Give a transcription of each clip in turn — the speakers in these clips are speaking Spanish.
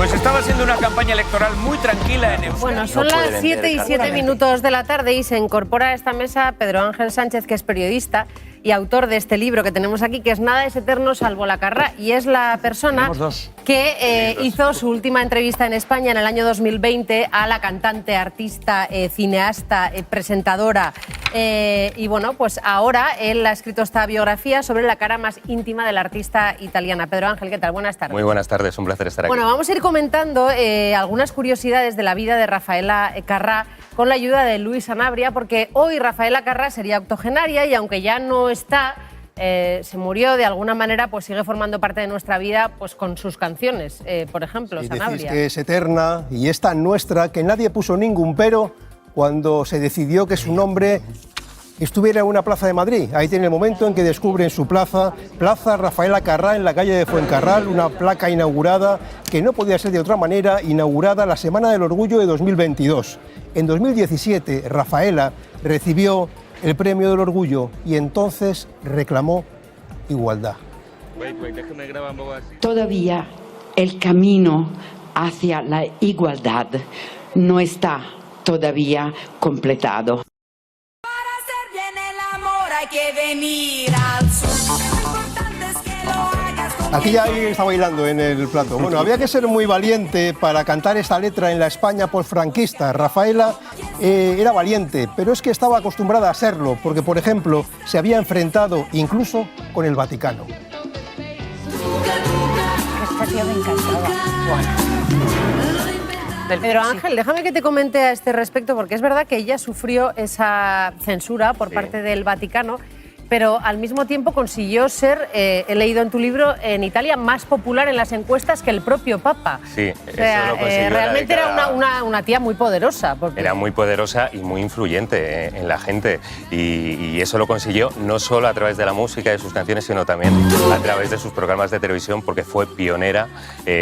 Pues estaba siendo una campaña electoral muy tranquila en Euskadi. Bueno, son las 7 y 7 minutos de la tarde y se incorpora a esta mesa Pedro Ángel Sánchez, que es periodista y autor de este libro que tenemos aquí, que es Nada es eterno salvo la carrá, y es la persona que hizo su última entrevista en España en el año 2020 a la cantante, artista, cineasta, presentadora. Y bueno, pues ahora él ha escrito esta biografía sobre la cara más íntima de la artista italiana. Pedro Ángel, ¿qué tal? Buenas tardes. Muy buenas tardes, un placer estar aquí. Bueno, vamos a ir comentando algunas curiosidades de la vida de Rafaela Carrà con la ayuda de Luis Sanabria, porque hoy Rafaela Carrà sería octogenaria y aunque ya no está, se murió de alguna manera, pues sigue formando parte de nuestra vida pues con sus canciones, por ejemplo, Sanabria. Decís que es eterna y es tan nuestra que nadie puso ningún pero cuando se decidió que su nombre estuviera en una plaza de Madrid. Ahí tiene el momento en que descubren su plaza, Plaza Rafaela Carrà, en la calle de Fuencarral, una placa inaugurada que no podía ser de otra manera, inaugurada la Semana del Orgullo de 2022. En 2017, Rafaela recibió el Premio del Orgullo y entonces reclamó igualdad. Todavía el camino hacia la igualdad no está todavía completado. Aquí ya alguien está bailando en el plato. Bueno, había que ser muy valiente para cantar esta letra en la España postfranquista. Rafaela era valiente, pero es que estaba acostumbrada a serlo, porque, por ejemplo, se había enfrentado incluso con el Vaticano. Esta tía me encantaba. Pedro Ángel, déjame que te comente a este respecto, porque es verdad que ella sufrió esa censura por parte del Vaticano, pero al mismo tiempo consiguió ser, he leído en tu libro, en Italia más popular en las encuestas que el propio Papa. Sí, o sea, eso lo consiguió. Realmente era una tía muy poderosa. Porque... Era muy poderosa y muy influyente en la gente. Y eso lo consiguió no solo a través de la música de sus canciones, sino también a través de sus programas de televisión, porque fue pionera,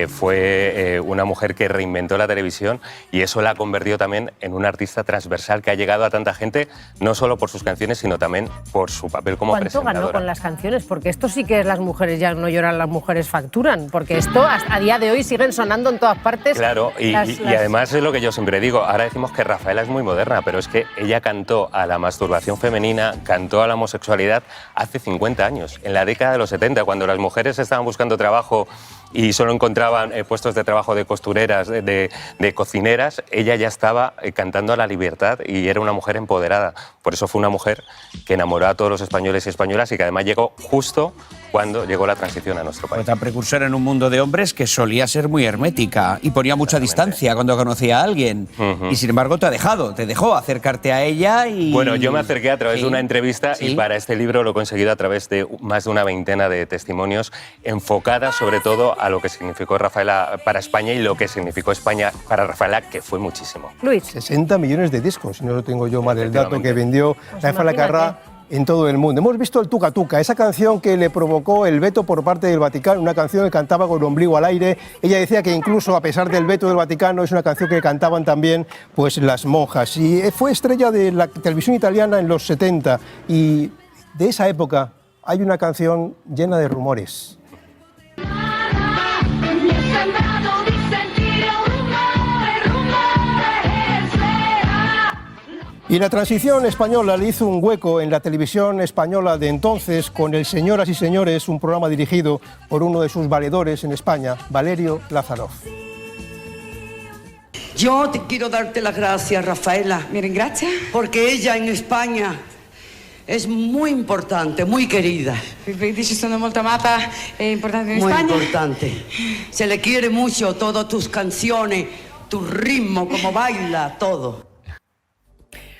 fue una mujer que reinventó la televisión y eso la convirtió también en una artista transversal que ha llegado a tanta gente, no solo por sus canciones, sino también por su papel como presentadora. ¿Cuánto ganó con las canciones? Porque esto sí que es las mujeres ya no lloran, las mujeres facturan, porque esto a día de hoy siguen sonando en todas partes. Claro, y además es lo que yo siempre digo, ahora decimos que Rafaela es muy moderna, pero es que ella cantó a la masturbación femenina, cantó a la homosexualidad hace 50 años, en la década de los 70, cuando las mujeres estaban buscando trabajo y solo encontraban puestos de trabajo de costureras, de cocineras, ella ya estaba cantando a la libertad y era una mujer empoderada. Por eso fue una mujer que enamoró a todos los españoles y españolas y que además llegó justo cuando llegó la transición a nuestro país. Fue tan precursora en un mundo de hombres que solía ser muy hermética y ponía mucha distancia cuando conocía a alguien. Y sin embargo te dejó acercarte a ella y... Bueno, yo me acerqué a través de una entrevista y para este libro lo he conseguido a través de más de una veintena de testimonios enfocadas sobre todo a lo que significó Rafaela para España y lo que significó España para Rafaela, que fue muchísimo. Luis. 60 millones de discos, si no lo tengo yo mal el dato que vendió Rafaela Carrà en todo el mundo. Hemos visto el Tuca Tuca, esa canción que le provocó el veto por parte del Vaticano, una canción que cantaba con el ombligo al aire. Ella decía que incluso a pesar del veto del Vaticano es una canción que cantaban también pues las monjas. Y fue estrella de la televisión italiana en los 70 y de esa época hay una canción llena de rumores. Y la transición española le hizo un hueco en la televisión española de entonces con el Señoras y Señores, un programa dirigido por uno de sus valedores en España, Valerio Lázaro. Yo te quiero darte las gracias, Rafaela. Miren, gracias. Porque ella en España es muy importante, muy querida. Dice, sono molto amata e importante en muy España. Muy importante. Se le quiere mucho todas tus canciones, tu ritmo, cómo baila, todo.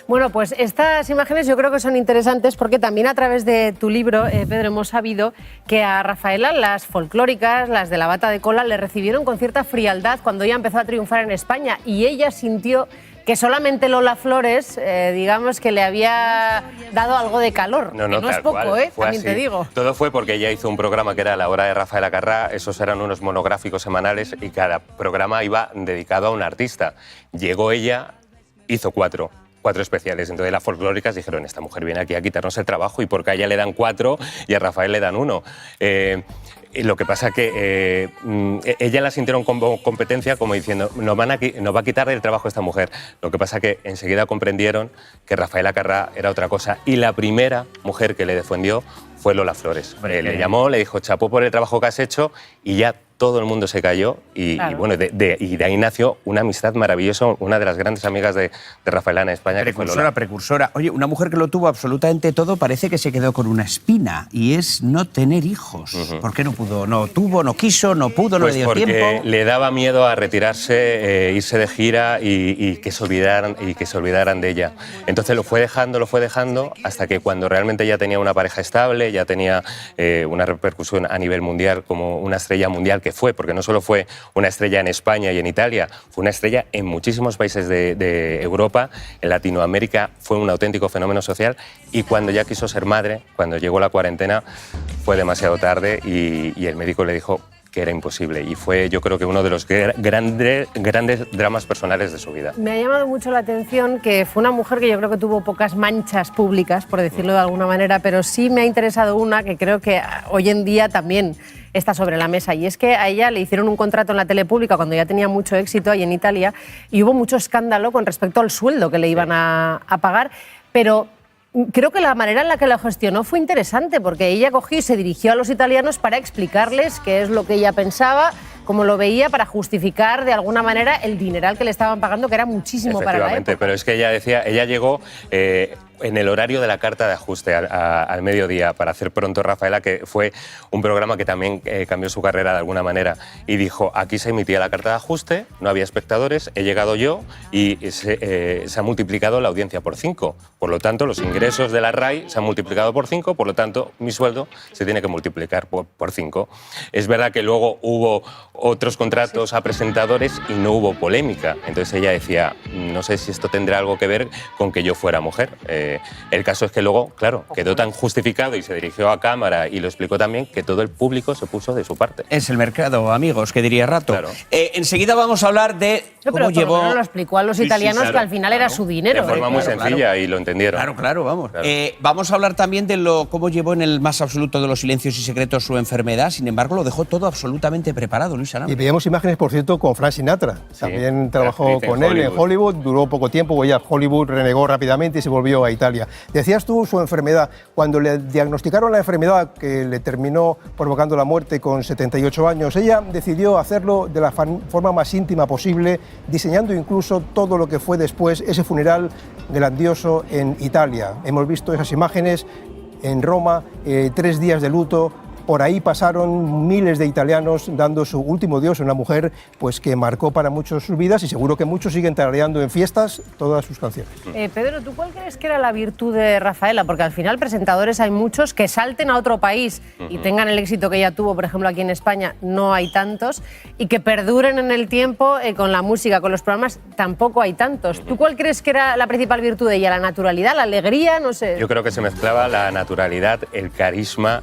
Bueno, pues estas imágenes yo creo que son interesantes porque también a través de tu libro, Pedro, hemos sabido que a Rafaela las folclóricas, las de la bata de cola, le recibieron con cierta frialdad cuando ella empezó a triunfar en España y ella sintió que solamente Lola Flores, digamos, que le había dado algo de calor. No, que no es poco, también te digo. Todo fue porque ella hizo un programa que era La Hora de Rafaela Carrà, esos eran unos monográficos semanales y cada programa iba dedicado a un artista. Llegó ella, hizo cuatro especiales. Entonces las folclóricas dijeron, esta mujer viene aquí a quitarnos el trabajo y porque a ella le dan 4 y a Rafael le dan 1. Lo que pasa que ella la sintieron como competencia, como diciendo, nos va a quitar el trabajo esta mujer. Lo que pasa que enseguida comprendieron que Rafaela Carrà era otra cosa. Y la primera mujer que le defendió fue Lola Flores. Le llamó, le dijo, chapó por el trabajo que has hecho, y ya todo el mundo se cayó. Y bueno, de ahí nació una amistad maravillosa, una de las grandes amigas de Rafaela en España. Precursora. Oye, una mujer que lo tuvo absolutamente todo, parece que se quedó con una espina, y es no tener hijos. ¿Por qué no pudo? No tuvo, no quiso, no pudo, no le dio tiempo. Porque le daba miedo a retirarse, irse de gira y que se olvidaran de ella. Entonces lo fue dejando, hasta que cuando realmente ya tenía una pareja estable, ya tenía una repercusión a nivel mundial, como una estrella mundial que fue, porque no solo fue una estrella en España y en Italia, fue una estrella en muchísimos países de Europa, en Latinoamérica, fue un auténtico fenómeno social, y cuando ya quiso ser madre, cuando llegó la cuarentena, fue demasiado tarde y el médico le dijo que era imposible, y fue, yo creo que uno de los grandes dramas personales de su vida. Me ha llamado mucho la atención que fue una mujer que yo creo que tuvo pocas manchas públicas, por decirlo de alguna manera, pero sí me ha interesado una que creo que hoy en día también está sobre la mesa, y es que a ella le hicieron un contrato en la tele pública cuando ya tenía mucho éxito ahí en Italia, y hubo mucho escándalo con respecto al sueldo que le iban a pagar, pero creo que la manera en la que lo gestionó fue interesante, porque ella cogió y se dirigió a los italianos para explicarles qué es lo que ella pensaba, cómo lo veía, para justificar de alguna manera el dineral que le estaban pagando, que era muchísimo para la época. Pero es que ella decía, ella llegó en el horario de la carta de ajuste al mediodía para hacer Pronto Rafaela, que fue un programa que también cambió su carrera de alguna manera, y dijo, aquí se emitía la carta de ajuste, no había espectadores, he llegado yo y se ha multiplicado la audiencia por 5, por lo tanto los ingresos de la RAI se han multiplicado por 5, por lo tanto mi sueldo se tiene que multiplicar por 5. Es verdad que luego hubo otros contratos a presentadores y no hubo polémica, entonces ella decía, no sé si esto tendrá algo que ver con que yo fuera mujer. El caso es que luego, claro, quedó tan justificado y se dirigió a cámara y lo explicó también, que todo el público se puso de su parte. Es el mercado, amigos, que diría Rato. Claro. Enseguida vamos a hablar de cómo llevó... Pero lo explicó a los italianos, claro, que al final era su dinero. De forma muy sencilla, y lo entendieron. Claro, vamos. Claro. Vamos a hablar también de cómo llevó en el más absoluto de los silencios y secretos su enfermedad. Sin embargo, lo dejó todo absolutamente preparado, Luis Arana. Y veíamos imágenes, por cierto, con Frank Sinatra. Sí, también trabajó con él en Hollywood, duró poco tiempo, ya Hollywood renegó rápidamente y se volvió a Italia. Decías tú su enfermedad. Cuando le diagnosticaron la enfermedad que le terminó provocando la muerte con 78 años, ella decidió hacerlo de la forma más íntima posible, diseñando incluso todo lo que fue después ese funeral grandioso en Italia. Hemos visto esas imágenes en Roma, 3 días de luto. Por ahí pasaron miles de italianos dando su último adiós a una mujer pues, que marcó para muchos sus vidas, y seguro que muchos siguen tarareando en fiestas todas sus canciones. Pedro, ¿tú cuál crees que era la virtud de Rafaela? Porque al final presentadores hay muchos que salten a otro país y tengan el éxito que ella tuvo, por ejemplo, aquí en España, no hay tantos, y que perduren en el tiempo con la música, con los programas, tampoco hay tantos. ¿Tú cuál crees que era la principal virtud de ella? ¿La naturalidad, la alegría? No sé. Yo creo que se mezclaba la naturalidad, el carisma.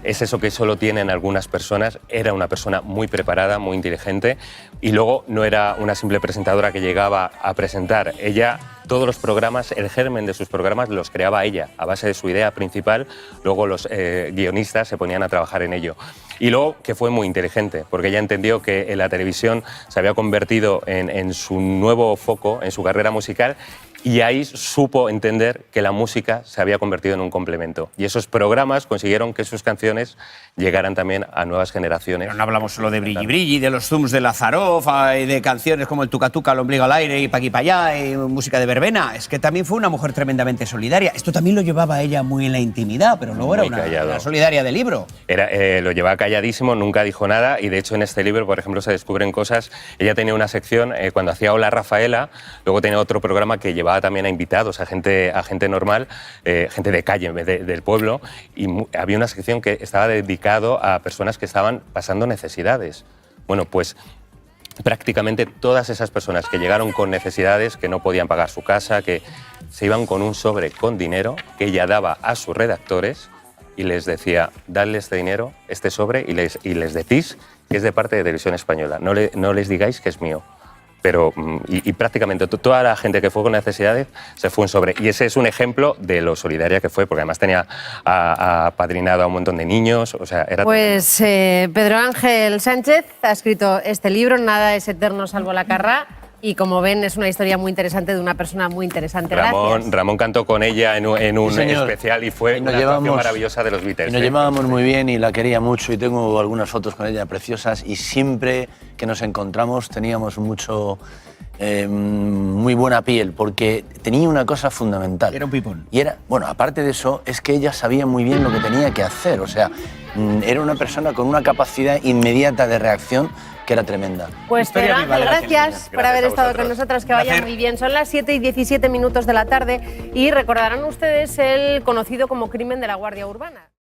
Es eso que solo tienen algunas personas. Era una persona muy preparada, muy inteligente, y luego no era una simple presentadora que llegaba a presentar. Ella, todos los programas, el germen de sus programas los creaba ella, a base de su idea principal. Luego los guionistas se ponían a trabajar en ello. Y luego que fue muy inteligente, porque ella entendió que la televisión se había convertido en su nuevo foco, en su carrera musical, y ahí supo entender que la música se había convertido en un complemento. Y esos programas consiguieron que sus canciones llegaran también a nuevas generaciones. Pero no hablamos solo de Brilli Brilli, de los zooms de Lazaroff, y de canciones como el Tuca Tuca, el ombligo al aire, y pa' aquí pa' allá, y música de verbena. Es que también fue una mujer tremendamente solidaria. Esto también lo llevaba ella muy en la intimidad, pero luego era una solidaria de libro. Lo llevaba calladísimo, nunca dijo nada, y de hecho en este libro, por ejemplo, se descubren cosas. Ella tenía una sección, cuando hacía Hola Rafaela, luego tenía otro programa que llevaba también a invitados, a gente normal, gente de calle, del pueblo, y había una sección que estaba dedicado a personas que estaban pasando necesidades. Bueno, pues prácticamente todas esas personas que llegaron con necesidades, que no podían pagar su casa, que se iban con un sobre con dinero que ella daba a sus redactores y les decía, dadle este dinero, este sobre, y les decís que es de parte de Televisión Española, no les digáis que es mío. pero y prácticamente toda la gente que fue con necesidades se fue un sobre. Y ese es un ejemplo de lo solidaria que fue, porque además tenía apadrinado a un montón de niños. O sea, era pues Pedro Ángel Sánchez ha escrito este libro, Nada es eterno salvo la carrá. Y como ven, es una historia muy interesante de una persona muy interesante. Ramón cantó con ella en un especial y fue una actuación maravillosa de los Beatles. Y nos llevábamos muy bien y la quería mucho y tengo algunas fotos con ella preciosas y siempre que nos encontramos teníamos muy buena piel porque tenía una cosa fundamental. Era un pipón. Y era, bueno, aparte de eso, es que ella sabía muy bien lo que tenía que hacer. O sea, era una persona con una capacidad inmediata de reacción que era tremenda. Pues Pedro Ángel, gracias por haber estado con nosotros, que vaya muy bien. Son las 7:17 de la tarde y recordarán ustedes el conocido como crimen de la Guardia Urbana.